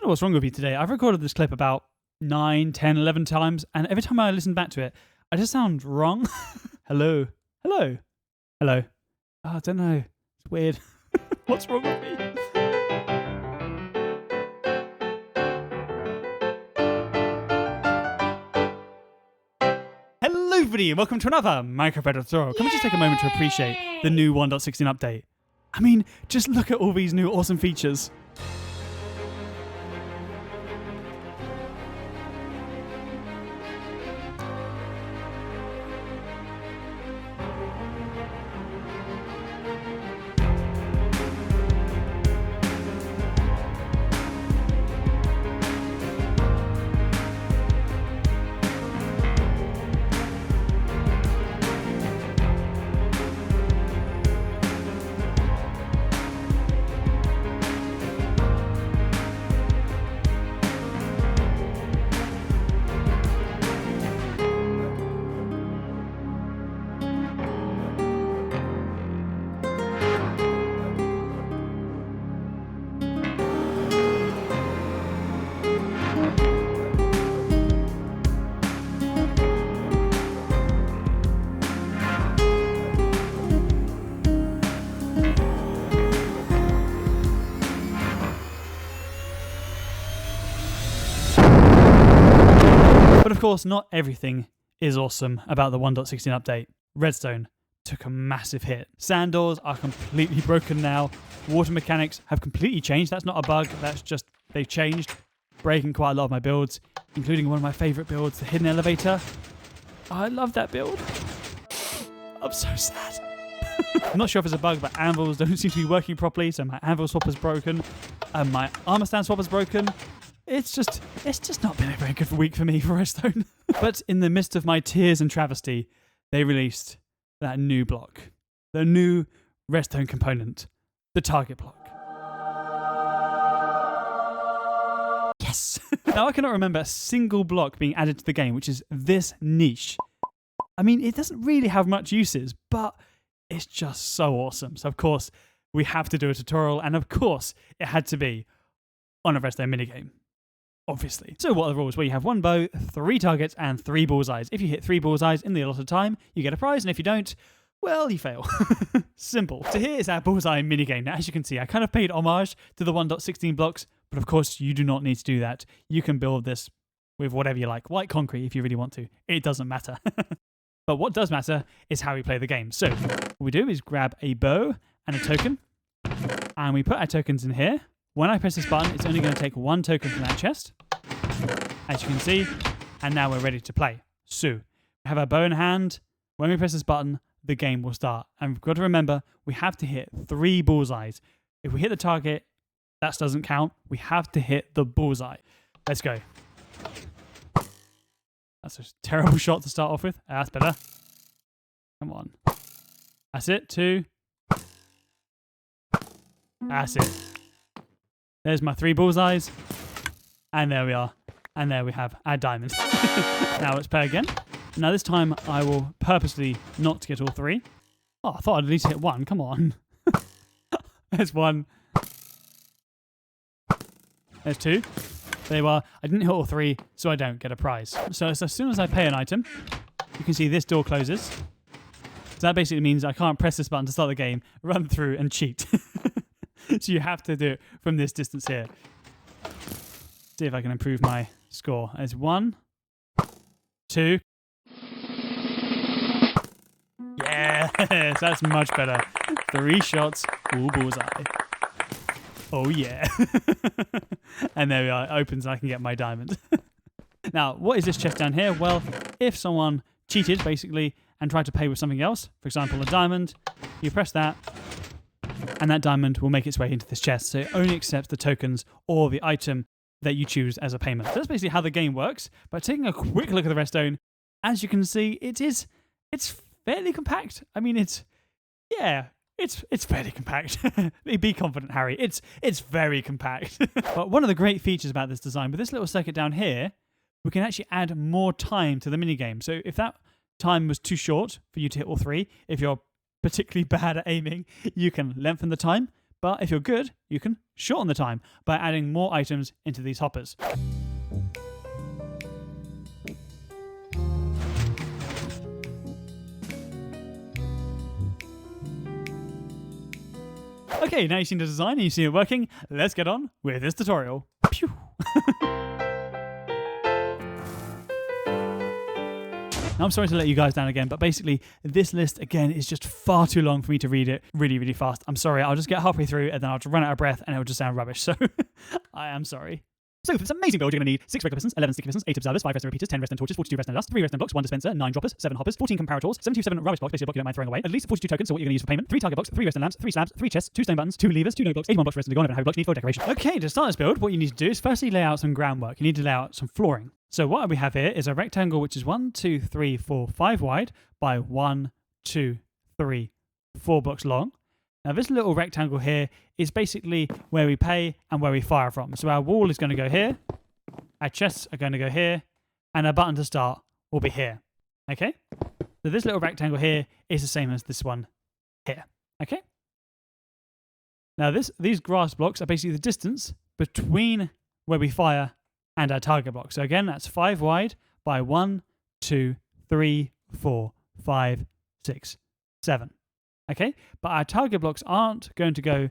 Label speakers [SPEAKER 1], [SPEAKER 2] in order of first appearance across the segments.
[SPEAKER 1] know what's wrong with me today. I've recorded this clip about 9, 10, 11 times, and every time I listen back to it, I just sound wrong. Hello. Hello. Hello. Oh, I don't know. It's weird. What's wrong with me? Hello, everybody, and welcome to another Minecraft Bedrock Edition. Can we just take a moment to appreciate the new 1.16 update? I mean, just look at all these new awesome features. But of course, not everything is awesome about the 1.16 update. Redstone took a massive hit. Sand doors are completely broken now. Water mechanics have completely changed. That's not a bug, that's just they've changed, breaking quite a lot of my builds, including one of my favourite builds, the hidden elevator. I love that build. I'm so sad. I'm not sure if it's a bug, but anvils don't seem to be working properly, so my anvil swapper's broken, and my armor stand swapper's broken. It's just not been a very good week for me for Redstone. But in the midst of my tears and travesty, they released that new block. The new Redstone component. The target block. Yes! Now I cannot remember a single block being added to the game, which is this niche. I mean, it doesn't really have much uses, but it's just so awesome. So of course, we have to do a tutorial, and of course, it had to be on a Redstone minigame. Obviously. So what are the rules? Well, you have one bow, 3 targets, and 3 bullseyes. If you hit 3 bullseyes in the allotted time, you get a prize, and if you don't, well, you fail. Simple. So here is our bullseye minigame. Now, as you can see, I kind of paid homage to the 1.16 blocks, but of course, you do not need to do that. You can build this with whatever you like. White concrete, if you really want to. It doesn't matter. But what does matter is how we play the game. So what we do is grab a bow and a token, and we put our tokens in here. When I press this button, it's only going to take 1 token from that chest, as you can see, and now we're ready to play. So, we have our bow in hand. When we press this button, the game will start. And we've got to remember, we have to hit 3 bullseyes. If we hit the target, that doesn't count. We have to hit the bullseye. Let's go. That's a terrible shot to start off with. That's better. Come on. That's it. 2. That's it. There's my 3 bullseyes. And there we are. And there we have our diamonds. Now let's play again. Now this time I will purposely not get all 3. Oh, I thought I'd at least hit 1. Come on. There's 1. There's 2. There you are. I didn't hit all 3, so I don't get a prize. So as soon as I pay an item, you can see this door closes. So that basically means I can't press this button to start the game, run through and cheat. So you have to do it from this distance here. See if I can improve my score. There's 1, 2. Yes, that's much better. 3 shots, all bullseye. Oh yeah. And there we are. It opens and I can get my diamond. Now, what is this chest down here? Well, if someone cheated, basically, and tried to pay with something else, for example, a diamond, you press that, and that diamond will make its way into this chest. So it only accepts the tokens or the item that you choose as a payment. So that's basically how the game works. But taking a quick look at the Redstone, as you can see, it's fairly compact. I mean, it's fairly compact. Be confident, Harry. It's very compact. But one of the great features about this design, with this little circuit down here, we can actually add more time to the minigame. So if that time was too short for you to hit all 3, if you're particularly bad at aiming, you can lengthen the time. But if you're good, you can shorten the time by adding more items into these hoppers. Okay, now you've seen the design and you see it working. Let's get on with this tutorial. Pew! Now, I'm sorry to let you guys down again, but basically this list again is just far too long for me to read it really, really fast. I'm sorry, I'll just get halfway through and then I'll just run out of breath and it'll just sound rubbish. So I am sorry. So for this amazing build, you're going to need 6 regular pistons, 11 sticky pistons, 8 observers, 5 redstone repeaters, 10 redstone torches, 42 redstone dust, 3 redstone blocks, 1 dispenser, 9 droppers, 7 hoppers, 14 comparators, 77 rubbish blocks, basically a block you don't mind throwing away, at least 42 tokens, so what you're going to use for payment, 3 target blocks, 3 redstone lamps, 3 slabs, 3 chests, 2 stone buttons, 2 levers, 2 note blocks, 81 blocks redstone to go on, and how blocks need for decoration. Okay, to start this build, what you need to do is firstly lay out some groundwork. You need to lay out some flooring. So what we have here is a rectangle which is 1, 2, 3, 4, 5 wide by 1, 2, 3, 4 blocks long. Now this little rectangle here is basically where we pay and where we fire from. So our wall is going to go here, our chests are going to go here, and our button to start will be here. Okay? So this little rectangle here is the same as this one here. Okay? Now these grass blocks are basically the distance between where we fire and our target block. So again, that's 5 wide by 1, 2, 3, 4, 5, 6, 7. Okay? But our target blocks aren't going to go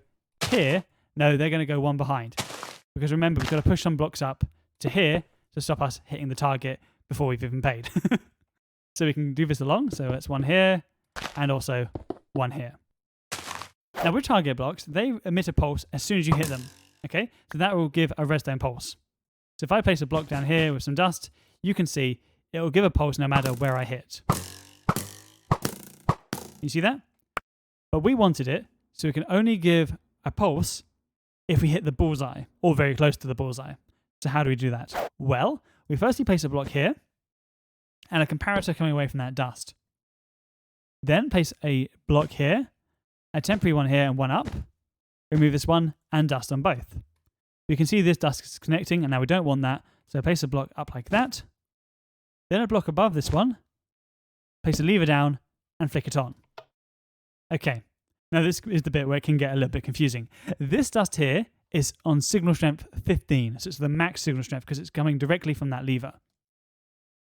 [SPEAKER 1] here. No, they're going to go one behind. Because remember, we've got to push some blocks up to here to stop us hitting the target before we've even paid. So we can do this along. So it's one here and also one here. Now with target blocks, they emit a pulse as soon as you hit them. Okay? So that will give a redstone pulse. So if I place a block down here with some dust, you can see it will give a pulse no matter where I hit. You see that? But we wanted it so it can only give a pulse if we hit the bullseye or very close to the bullseye. So how do we do that? Well, we firstly place a block here and a comparator coming away from that dust. Then place a block here, a temporary one here and one up. Remove this one and dust on both. You can see this dust is connecting and now we don't want that. So place a block up like that. Then a block above this one. Place a lever down and flick it on. Okay. Now this is the bit where it can get a little bit confusing. This dust here is on signal strength 15. So it's the max signal strength because it's coming directly from that lever.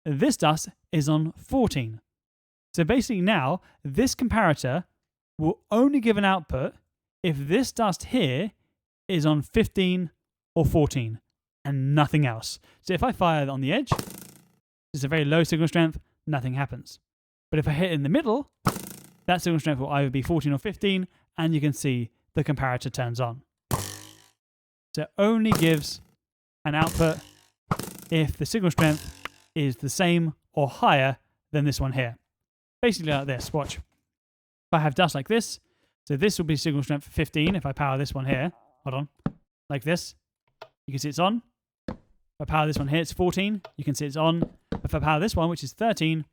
[SPEAKER 1] This dust is on 14. So basically now this comparator will only give an output if this dust here is on 15 or 14 and nothing else. So if I fire on the edge, it's a very low signal strength, nothing happens. But if I hit in the middle, that signal strength will either be 14 or 15 and you can see the comparator turns on. So it only gives an output if the signal strength is the same or higher than this one here. Basically like this, watch. If I have dust like this, so this will be signal strength 15 if I power this one here. Hold on. Like this. You can see it's on. If I power this one here, it's 14. You can see it's on. If I power this one, which is 13,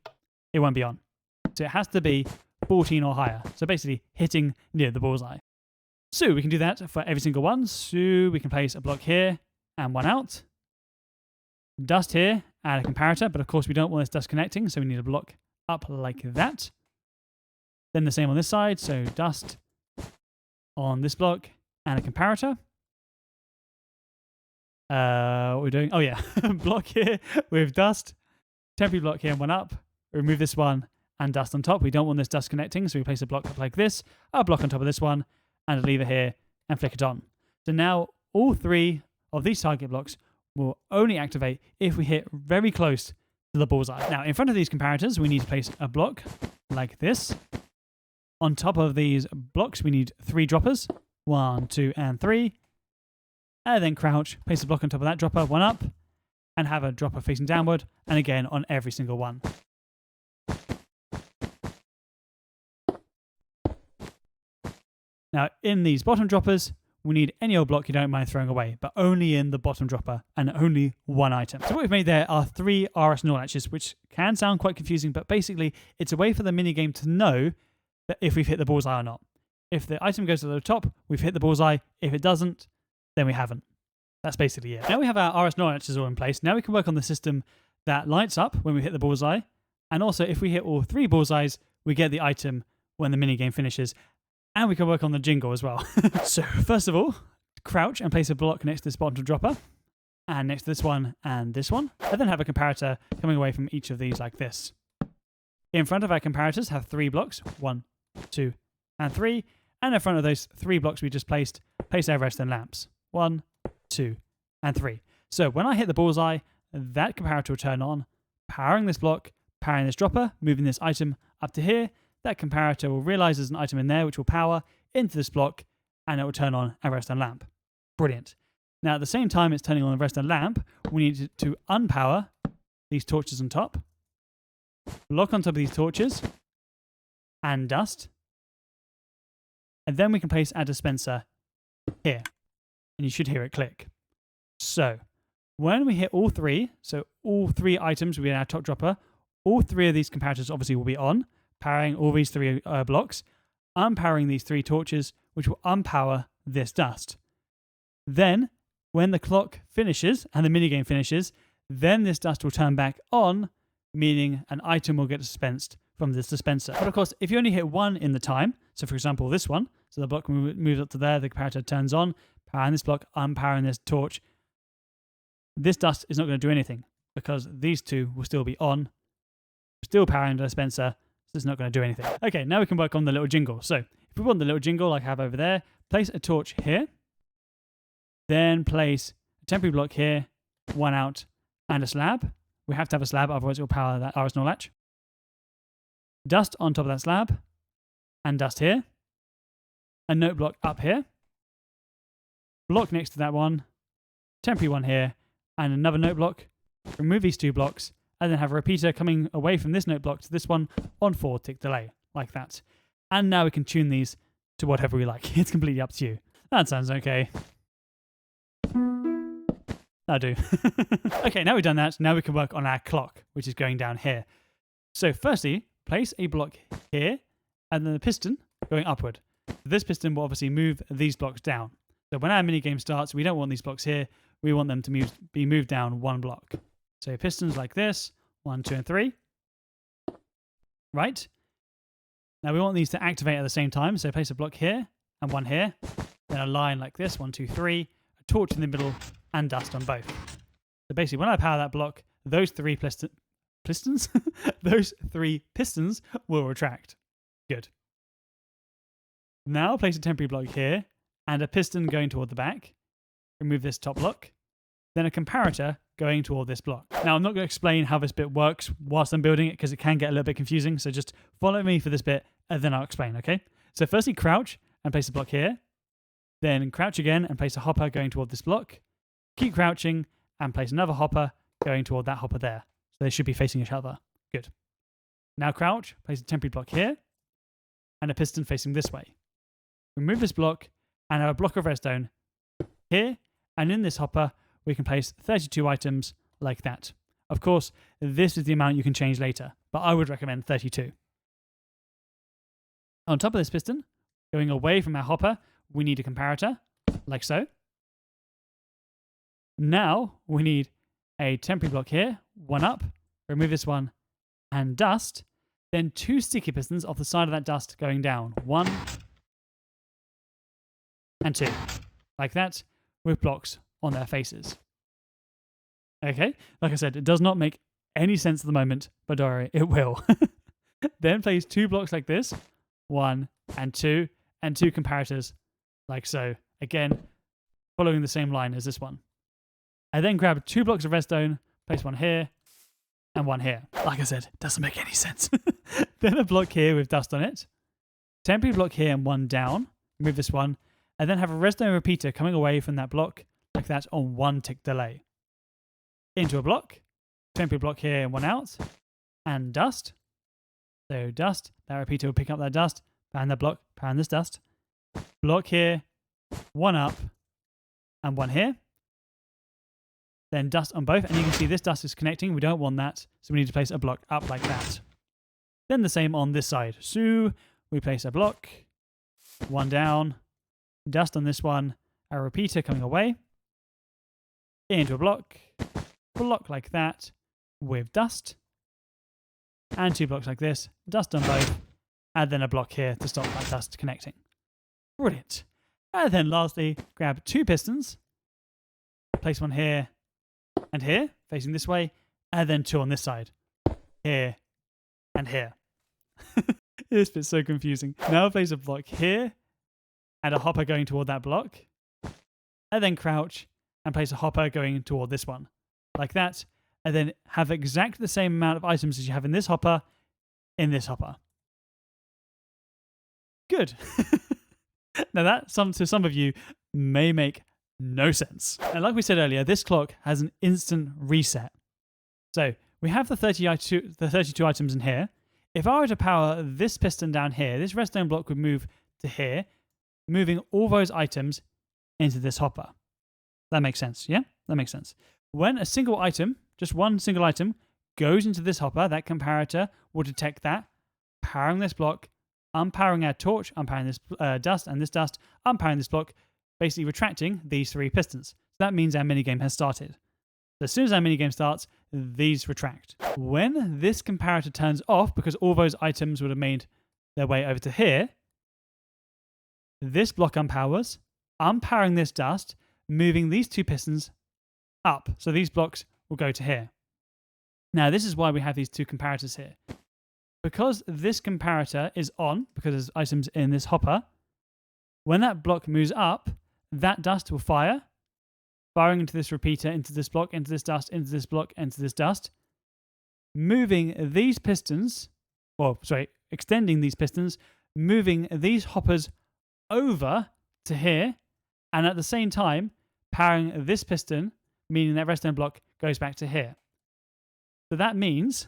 [SPEAKER 1] it won't be on. So it has to be 14 or higher. So basically hitting near the bullseye. So we can do that for every single one. So we can place a block here and one out. Dust here and a comparator. But of course we don't want this dust connecting. So we need a block up like that. Then the same on this side. So dust on this block and a comparator. What we're doing? Oh yeah, block here with dust, temporary block here and one up. Remove this one and dust on top. We don't want this dust connecting, so we place a block up like this, a block on top of this one, and a lever here, and flick it on. So now all 3 of these target blocks will only activate if we hit very close to the bullseye. Now in front of these comparators, we need to place a block like this. On top of these blocks, we need 3 droppers, 1, 2, and 3. And then crouch, place a block on top of that dropper, one up, and have a dropper facing downward, and again on every single one. Now, in these bottom droppers, we need any old block you don't mind throwing away, but only in the bottom dropper, and only one item. So what we've made there are 3 RS null latches, which can sound quite confusing, but basically, it's a way for the minigame to know that if we've hit the bullseye or not. If the item goes to the top, we've hit the bullseye. If it doesn't, then we haven't. That's basically it. Now we have our RS null latches all in place. Now we can work on the system that lights up when we hit the bullseye. And also, if we hit all 3 bullseyes, we get the item when the minigame finishes. And we can work on the jingle as well. So first of all, crouch and place a block next to this bottom dropper, and next to this one and this one, and then have a comparator coming away from each of these like this. In front of our comparators have 3 blocks, 1, 2, and 3, and in front of those 3 blocks we just placed, place our redstone lamps, 1, 2, and 3. So when I hit the bullseye, that comparator will turn on, powering this block, powering this dropper, moving this item up to here. That comparator will realize there's an item in there which will power into this block, and it will turn on a redstone lamp. Brilliant. Now at the same time it's turning on the redstone lamp, we need to unpower these torches on top, block on top of these torches, and dust. And then we can place our dispenser here, and you should hear it click. So when we hit all 3, so all 3 items will be in our top dropper, all 3 of these comparators obviously will be on, powering all these 3 blocks, unpowering these 3 torches, which will unpower this dust. Then, when the clock finishes and the minigame finishes, then this dust will turn back on, meaning an item will get dispensed from this dispenser. But of course, if you only hit 1 in the time, so for example this one, so the block moves up to there, the comparator turns on, powering this block, unpowering this torch, this dust is not going to do anything because these 2 will still be on, still powering the dispenser, so it's not going to do anything. Okay, now we can work on the little jingle. So if we want the little jingle like I have over there, place a torch here, then place a temporary block here, 1 out, and a slab. We have to have a slab, otherwise it will power that arsenal latch. Dust on top of that slab, and dust here. A note block up here. Block next to that one, temporary one here, and another note block. Remove these 2 blocks, and then have a repeater coming away from this note block to this one on 4 tick delay, like that. And now we can tune these to whatever we like. It's completely up to you. That sounds okay. That'll do. Okay, now we've done that, now we can work on our clock, which is going down here. So firstly, place a block here, and then the piston going upward. This piston will obviously move these blocks down. So when our minigame starts, we don't want these blocks here, we want them to be moved down 1 block. So pistons like this, 1, 2, and 3. Right? Now we want these to activate at the same time, so place a block here, and 1 here. Then a line like this, 1, 2, 3, a torch in the middle, and dust on both. So basically, when I power that block, those 3 pistons, those 3 pistons will retract. Good. Now place a temporary block here, and a piston going toward the back. Remove this top block. Then a comparator going toward this block. Now, I'm not going to explain how this bit works whilst I'm building it, because it can get a little bit confusing, so just follow me for this bit, and then I'll explain, okay? So firstly, crouch, and place a block here. Then crouch again, and place a hopper going toward this block. Keep crouching, and place another hopper going toward that hopper there. So they should be facing each other. Good. Now crouch, place a temporary block here, and a piston facing this way. Remove this block, and have a block of redstone here, and in this hopper, we can place 32 items like that. Of course, this is the amount you can change later, but I would recommend 32. On top of this piston, going away from our hopper, we need a comparator, like so. Now, we need a temporary block here, 1 up, remove this one, and dust. Then 2 sticky pistons off the side of that dust going down, 1 and 2, like that, with blocks on their faces. Okay, like I said, it does not make any sense at the moment, but don't worry, it will. Then place 2 blocks like this, 1 and 2 comparators, like so. Again, following the same line as this one. I then grab 2 blocks of redstone, place 1 here, and 1 here. Like I said, it doesn't make any sense. Then a block here with dust on it. Temporary block here and 1 down. Remove this one. And then have a redstone repeater coming away from that block, like that, on 1 tick delay. Into a block. Temporary block here and 1 out. And dust. So dust. That repeater will pick up that dust. Pound that block. Pound this dust. Block here. 1 up. And 1 here. Then dust on both. And you can see this dust is connecting. We don't want that. So we need to place a block up like that. Then the same on this side. So we place a block. 1 down. Dust on this one, a repeater coming away, into a block like that, with dust, and 2 blocks like this, dust on both, and then a block here to stop that dust connecting. Brilliant. And then lastly, grab 2 pistons, place one here and here, facing this way, and then 2 on this side, here and here. This bit's so confusing. Now place a block here and a hopper going toward that block, and then crouch and place a hopper going toward this one, like that, and then have exactly the same amount of items as you have in this hopper. Good. Now that, to some of you, may make no sense. And like we said earlier, this clock has an instant reset. So we have the 32 items in here. If I were to power this piston down here, this redstone block would move to here, moving all those items into this hopper. That makes sense, yeah? That makes sense. When a single item, just one single item, goes into this hopper, that comparator will detect that, powering this block, unpowering our torch, unpowering this dust and this dust, unpowering this block, basically retracting these 3 pistons. So that means our minigame has started. So as soon as our minigame starts, these retract. When this comparator turns off, because all those items would have made their way over to here, this block unpowers, unpowering this dust, moving these 2 pistons up. So these blocks will go to here. Now this is why we have these 2 comparators here. Because this comparator is on, because there's items in this hopper, when that block moves up, that dust will fire, firing into this repeater, into this block, into this dust, into this block, into this dust, moving these pistons, extending these pistons, moving these hoppers over to here, and at the same time, powering this piston, meaning that redstone block goes back to here. So that means,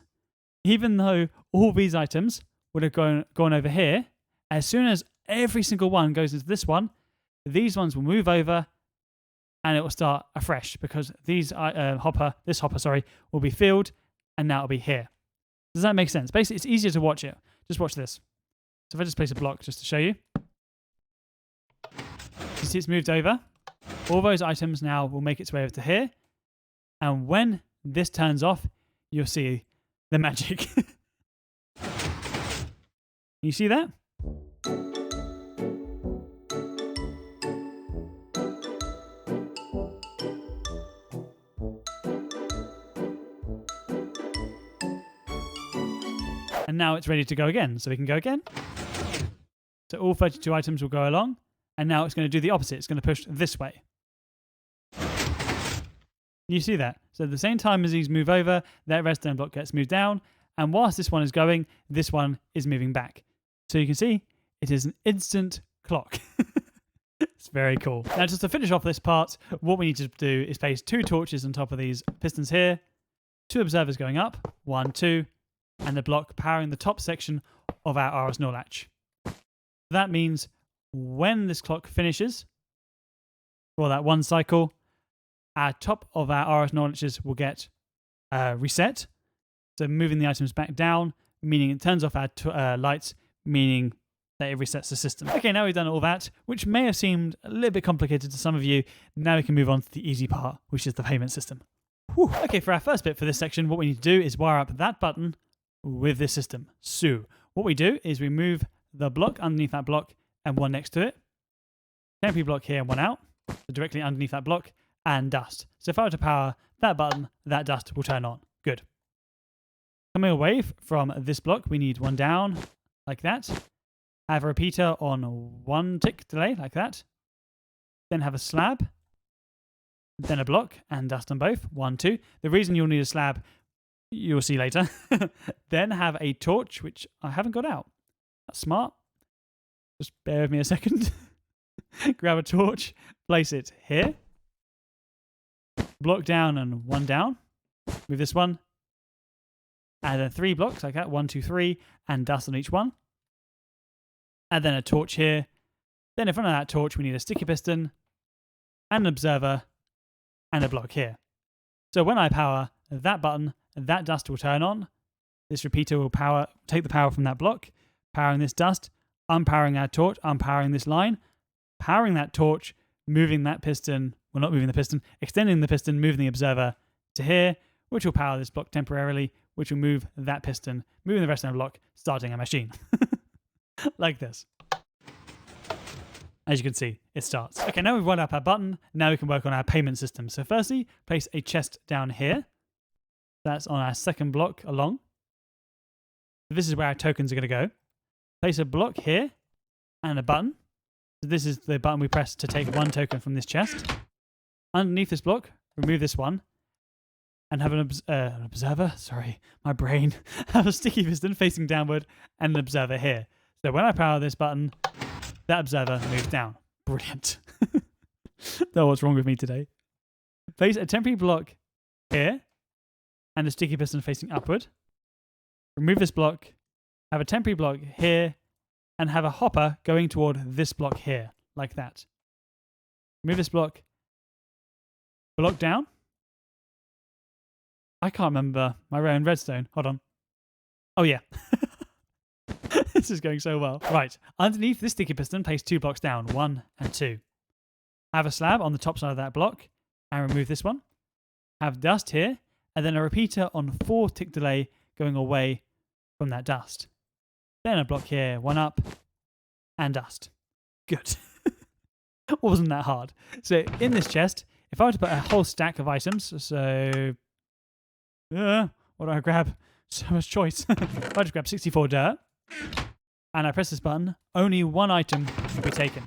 [SPEAKER 1] even though all these items would have gone over here, as soon as every single one goes into this one, these ones will move over and it will start afresh, because this hopper will be filled and now it'll be here. Does that make sense? Basically, it's easier to watch it. Just watch this. So if I just place a block just to show you. You see it's moved over. All those items now will make its way over to here. And when this turns off, you'll see the magic. You see that? And now it's ready to go again. So we can go again. So all 32 items will go along. And now it's going to do the opposite. It's going to push this way. You see that? So at the same time as these move over, that redstone block gets moved down. And whilst this one is going, this one is moving back. So you can see it is an instant clock. It's very cool. Now just to finish off this part, what we need to do is place 2 torches on top of these pistons here. 2 observers going up. 1, 2. And the block powering the top section of our RS latch. That means when this clock finishes, for that one cycle, our top of our RS latches will get reset. So moving the items back down, meaning it turns off our lights, meaning that it resets the system. Okay, now we've done all that, which may have seemed a little bit complicated to some of you. Now we can move on to the easy part, which is the payment system. Whew. Okay, for our first bit for this section, what we need to do is wire up that button with this system. So what we do is we move the block underneath that block and one next to it. Temporary block here and one out. So directly underneath that block and dust. So if I were to power that button, that dust will turn on. Good. Coming away from this block, we need one down like that. Have a repeater on 1 tick delay like that. Then have a slab. Then a block and dust on both. 1, 2. The reason you'll need a slab, you'll see later. Then have a torch, which I haven't got out. That's smart. Just bear with me a second. Grab a torch, place it here. Block down and one down. With this one. And then 3 blocks like that. 1, 2, 3. And dust on each one. And then a torch here. Then in front of that torch, we need a sticky piston. And an observer. And a block here. So when I power that button, that dust will turn on. This repeater will take the power from that block, powering this dust, unpowering our torch, unpowering this line, powering that torch, moving that piston, well, not moving the piston, extending the piston, moving the observer to here, which will power this block temporarily, which will move that piston, moving the rest of the block, starting a machine. Like this. As you can see, it starts. Okay, now we've wired up our button. Now we can work on our payment system. So firstly, place a chest down here. That's on our second block along. This is where our tokens are going to go. Place a block here and a button. So this is the button we press to take one token from this chest. Underneath this block, remove this one. And have an observer, sorry, my brain, have a sticky piston facing downward and an observer here. So when I power this button, that observer moves down. Brilliant. Don't know what's wrong with me today. Place a temporary block here and a sticky piston facing upward. Remove this block, have a temporary block here, and have a hopper going toward this block here, like that. Remove this block down. I can't remember my row in Redstone. Hold on. Oh, yeah. This is going so well. Right. Underneath this sticky piston, place 2 blocks down. 1 and 2. Have a slab on the top side of that block and remove this one. Have dust here and then a repeater on 4 tick delay going away from that dust. Then a block here, 1 up and dust. Good. Wasn't that hard. So in this chest, if I were to put a whole stack of items, so... what do I grab? So much choice. I just grab 64 dirt and I press this button, only 1 item will be taken,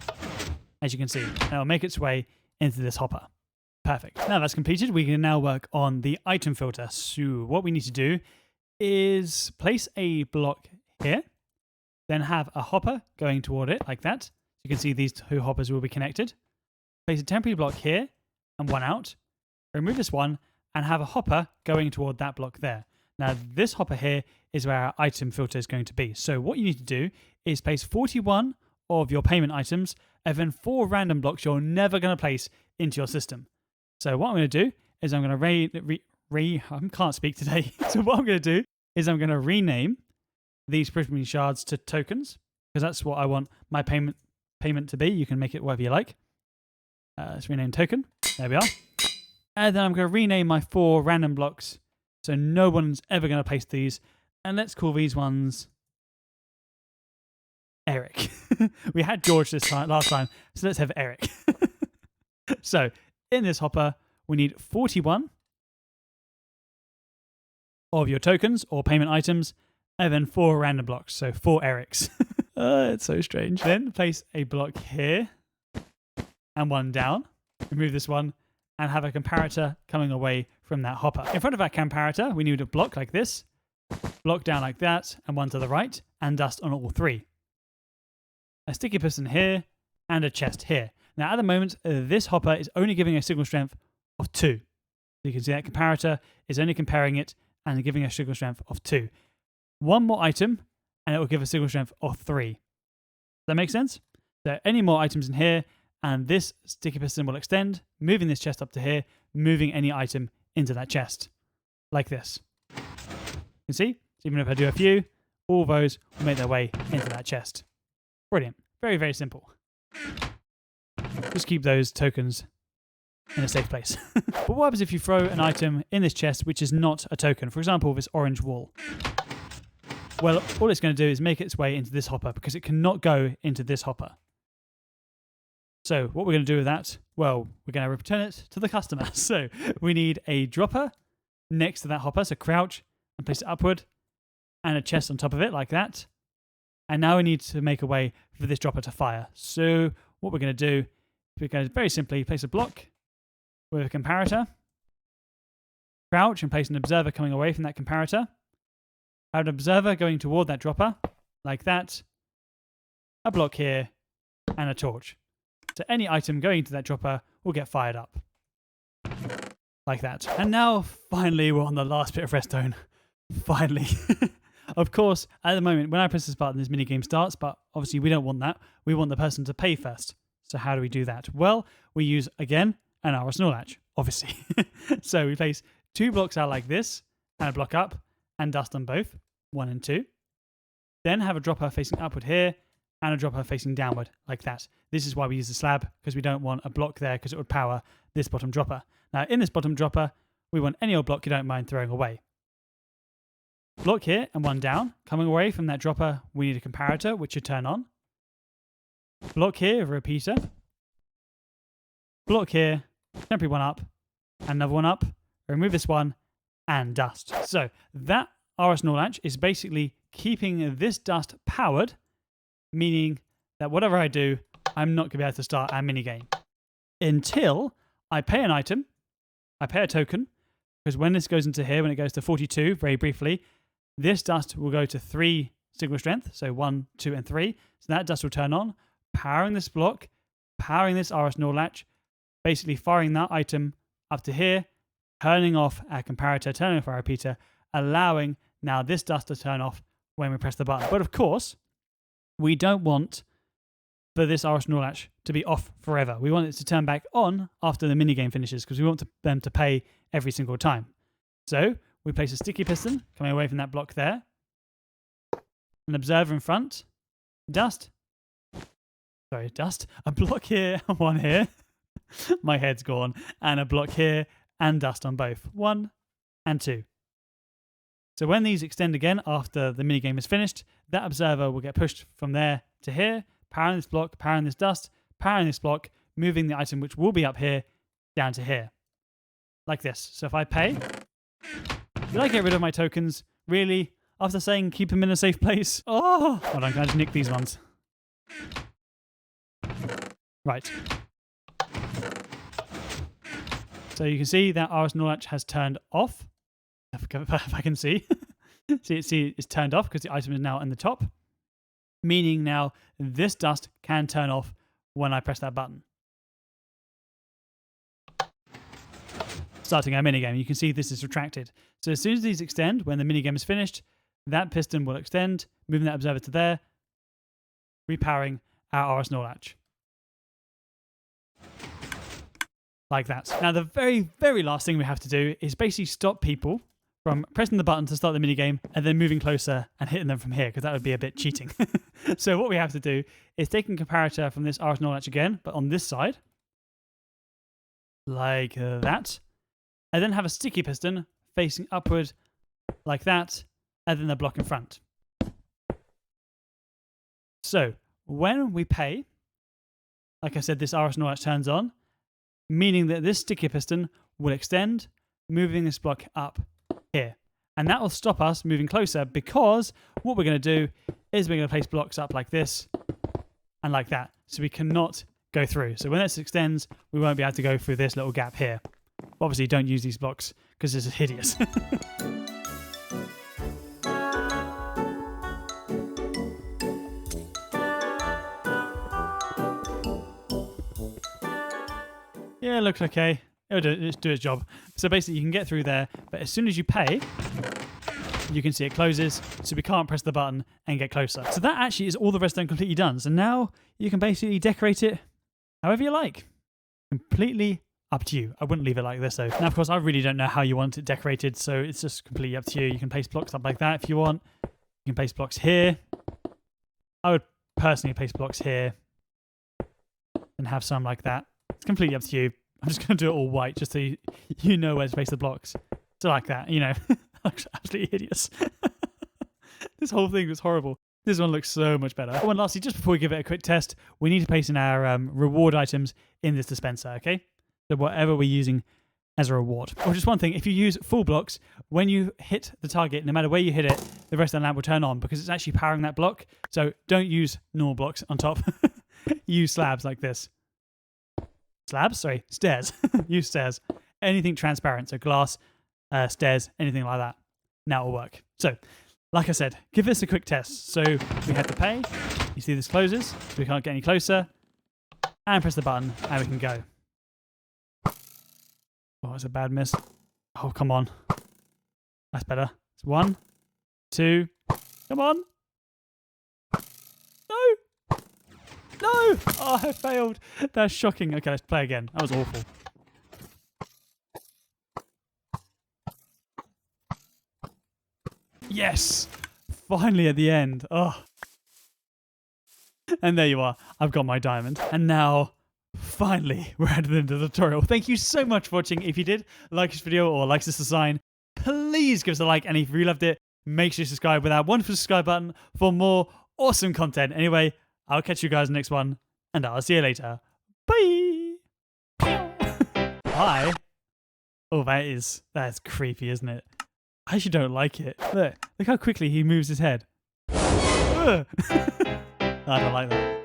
[SPEAKER 1] as you can see, and it'll make its way into this hopper. Perfect. Now that's completed, we can now work on the item filter. So what we need to do is place a block here, then have a hopper going toward it like that. So you can see these 2 hoppers will be connected. Place a temporary block here and 1 out. Remove this one and have a hopper going toward that block there. Now, this hopper here is where our item filter is going to be. So what you need to do is place 41 of your payment items and then 4 random blocks you're never going to place into your system. So what I'm going to do is I'm going to I can't speak today. So what I'm going to do is I'm going to rename these prismarine shards to tokens, because that's what I want my payment to be. You can make it whatever you like. Let's rename token. There we are. And then I'm going to rename my 4 random blocks so no one's ever going to place these. And let's call these ones Eric. We had George last time, so let's have Eric. So in this hopper, we need 41 of your tokens or payment items, and then 4 random blocks, so 4 Erics. It's so strange. Then place a block here and 1 down. Remove this one and have a comparator coming away from that hopper. In front of our comparator, we need a block like this, block down like that, and 1 to the right, and dust on all 3. A sticky piston here, and a chest here. Now, at the moment, this hopper is only giving a signal strength of 2. So you can see that comparator is only comparing it and giving a signal strength of 2. 1 more item, and it will give a signal strength of 3. Does that make sense? So any more items in here, and this sticky piston will extend, moving this chest up to here, moving any item into that chest, like this. You can see, even if I do a few, all those will make their way into that chest. Brilliant. Very, very simple. Just keep those tokens in a safe place. But what happens if you throw an item in this chest which is not a token? For example, this orange wool. Well, all it's going to do is make its way into this hopper because it cannot go into this hopper. So what we're going to do with that, well, we're going to return it to the customer. So we need a dropper next to that hopper, so crouch and place it upward, and a chest on top of it like that. And now we need to make a way for this dropper to fire. So what we're going to do, we're going to very simply place a block with a comparator, crouch and place an observer coming away from that comparator, have an observer going toward that dropper like that, a block here, and a torch. So any item going to that dropper will get fired up. Like that. And now, finally, we're on the last bit of Redstone. Finally. Of course, at the moment, when I press this button, this minigame starts, but obviously we don't want that. We want the person to pay first. So how do we do that? Well, we use, again, an RS0 latch, obviously. So we place 2 blocks out like this, and a block up, and dust on both, 1 and 2. Then have a dropper facing upward here, and a dropper facing downward, like that. This is why we use the slab, because we don't want a block there, because it would power this bottom dropper. Now, in this bottom dropper, we want any old block you don't mind throwing away. Block here and 1 down. Coming away from that dropper, we need a comparator, which should turn on. block here, repeater, block here, temporary one up, another one up, remove this one, and dust. So that RS null latch is basically keeping this dust powered, meaning that whatever I do, I'm not going to be able to start our minigame until I pay an item, I pay a token, because when this goes into here, when it goes to 42, very briefly, this dust will go to 3 signal strength, so 1, 2, and 3. So that dust will turn on, powering this block, powering this RS null latch, basically firing that item up to here, turning off our comparator, turning off our repeater, allowing now this dust to turn off when we press the button. But of course, we don't want for this RS null latch to be off forever. We want it to turn back on after the minigame finishes because we want them to pay every single time. So we place a sticky piston coming away from that block there, an observer in front, dust, a block here, one here, my head's gone, and a block here, and dust on both, 1 and 2. So when these extend again after the minigame is finished, that observer will get pushed from there to here, powering this block, powering this dust, powering this block, moving the item which will be up here down to here. Like this. So if I pay, did I get rid of my tokens? Really? After saying keep them in a safe place? Oh! Hold on, can I just nick these ones? Right. So you can see that RS null latch has turned off. If I can see. see, it's turned off because the item is now in the top. Meaning now this dust can turn off when I press that button. Starting our minigame, you can see this is retracted. So as soon as these extend, when the minigame is finished, that piston will extend, moving that observer to there, repowering our RS null latch. Like that. Now the very, very last thing we have to do is basically stop people from pressing the button to start the minigame and then moving closer and hitting them from here, because that would be a bit cheating. So what we have to do is take a comparator from this RS null latch again, but on this side, like that, and then have a sticky piston facing upward like that, and then the block in front. So when we pay, like I said, this RS null latch turns on, meaning that this sticky piston will extend, moving this block up here. And that will stop us moving closer, because what we're going to do is we're going to place blocks up like this and like that. So we cannot go through. So when this extends, we won't be able to go through this little gap here. Obviously, don't use these blocks because this is hideous. Yeah, it looks okay. It'll do its job. So basically, you can get through there, but as soon as you pay, you can see it closes, so we can't press the button and get closer. So that actually is all the redstone completely done. So now you can basically decorate it however you like. Completely up to you. I wouldn't leave it like this though. Now, of course, I really don't know how you want it decorated, so it's just completely up to you. You can place blocks up like that if you want. You can place blocks here. I would personally place blocks here and have some like that. It's completely up to you. I'm just going to do it all white just so you know where to place the blocks. So like that, you know. Looks absolutely hideous. This whole thing was horrible. This one looks so much better. Oh, and lastly, just before we give it a quick test, we need to place in our reward items in this dispenser, okay? So whatever we're using as a reward. Or just one thing, if you use full blocks, when you hit the target, no matter where you hit it, the rest of the lamp will turn on because it's actually powering that block. So don't use normal blocks on top. Use slabs like this. Slabs? Sorry, stairs. Use stairs. Anything transparent, so glass, stairs, anything like that. Now it'll work. So, like I said, give this a quick test. So we have to pay. You see this closes, so we can't get any closer. And press the button, and we can go. Oh, it's a bad miss. Oh, come on. That's better. It's 1, 2. Come on. No. No. Oh, I failed. That's shocking. Okay, let's play again. That was awful. Yes! Finally at the end. Oh. And there you are. I've got my diamond. And now, finally, we're at the end of the tutorial. Thank you so much for watching. If you did like this video or like this design, please give us a like. And if you loved it, make sure you subscribe with that wonderful subscribe button for more awesome content. Anyway, I'll catch you guys next one. And I'll see you later. Bye. Bye. Oh, that's creepy, isn't it? I actually don't like it. Look how quickly he moves his head. I don't like that.